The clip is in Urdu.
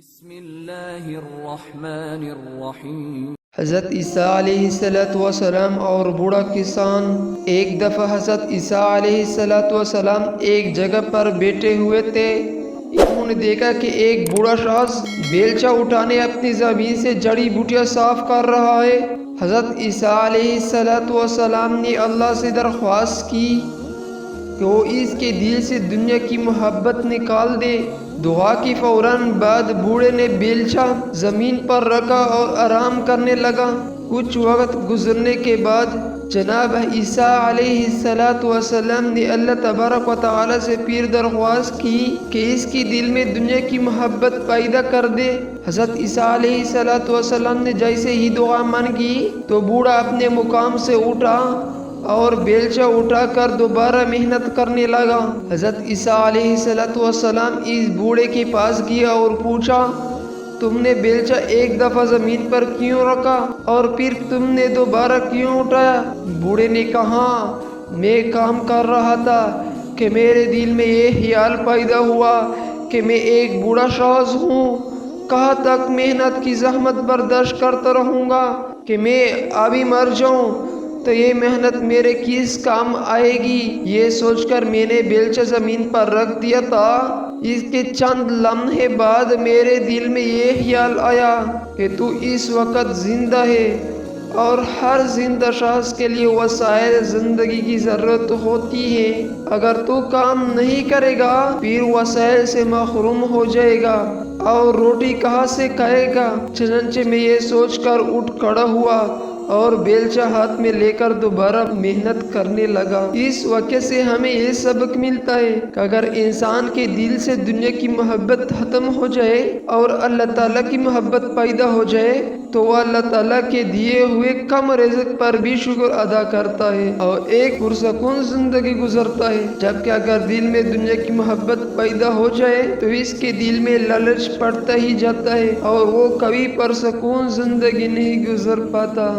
بسم اللہ الرحمن الرحیم۔ حضرت عیسیٰ علیہ السلام اور بوڑھا کسان۔ ایک دفعہ حضرت عیسیٰ علیہ السلام ایک جگہ پر بیٹھے ہوئے تھے۔ انہوں نے دیکھا کہ ایک بوڑھا شخص بیلچہ اٹھانے اپنی زمین سے جڑی بوٹیاں صاف کر رہا ہے۔ حضرت عیسیٰ علیہ السلام نے اللہ سے درخواست کی کہ وہ اس کے دل سے دنیا کی محبت نکال دے۔ دعا کی فوراً بعد بوڑھے نے بیلچہ زمین پر رکھا اور آرام کرنے لگا۔ کچھ وقت گزرنے کے بعد جناب عیسیٰ علیہ السلام نے اللہ تبارک و تعالی سے پھر درخواست کی کہ اس کی دل میں دنیا کی محبت پیدا کر دے۔ حضرت عیسیٰ علیہ السلام نے جیسے ہی دعا مانگی تو بوڑھا اپنے مقام سے اٹھا اور بیلچہ اٹھا کر دوبارہ محنت کرنے لگا۔ حضرت عیسیٰ علیہ السلام اس بوڑھے کے پاس گیا اور پوچھا، تم نے بیلچہ ایک دفعہ زمین پر کیوں رکھا اور پھر تم نے دوبارہ کیوں اٹھایا؟ بوڑھے نے کہا، میں کام کر رہا تھا کہ میرے دل میں یہ خیال پیدا ہوا کہ میں ایک بوڑھا شخص ہوں، کہاں تک محنت کی زحمت برداشت کرتا رہوں گا کہ میں ابھی مر جاؤں تو یہ محنت میرے کس کام آئے گی؟ یہ سوچ کر میں نے بیلچہ زمین پر رکھ دیا تھا۔ اس کے چند لمحے بعد میرے دل میں یہ خیال آیا کہ تو اس وقت زندہ ہے اور ہر زندہ شخص کے لیے وسائل زندگی کی ضرورت ہوتی ہے۔ اگر تو کام نہیں کرے گا پھر وسائل سے محروم ہو جائے گا اور روٹی کہاں سے کھائے گا؟ چنانچہ میں یہ سوچ کر اٹھ کھڑا ہوا اور بیلچہ ہاتھ میں لے کر دوبارہ محنت کرنے لگا۔ اس واقعے سے ہمیں یہ سبق ملتا ہے کہ اگر انسان کے دل سے دنیا کی محبت ختم ہو جائے اور اللہ تعالیٰ کی محبت پیدا ہو جائے تو وہ اللہ تعالیٰ کے دیے ہوئے کم رزق پر بھی شکر ادا کرتا ہے اور ایک پرسکون زندگی گزرتا ہے۔ جبکہ اگر دل میں دنیا کی محبت پیدا ہو جائے تو اس کے دل میں لالچ پڑتا ہی جاتا ہے اور وہ کبھی پرسکون زندگی نہیں گزر پاتا۔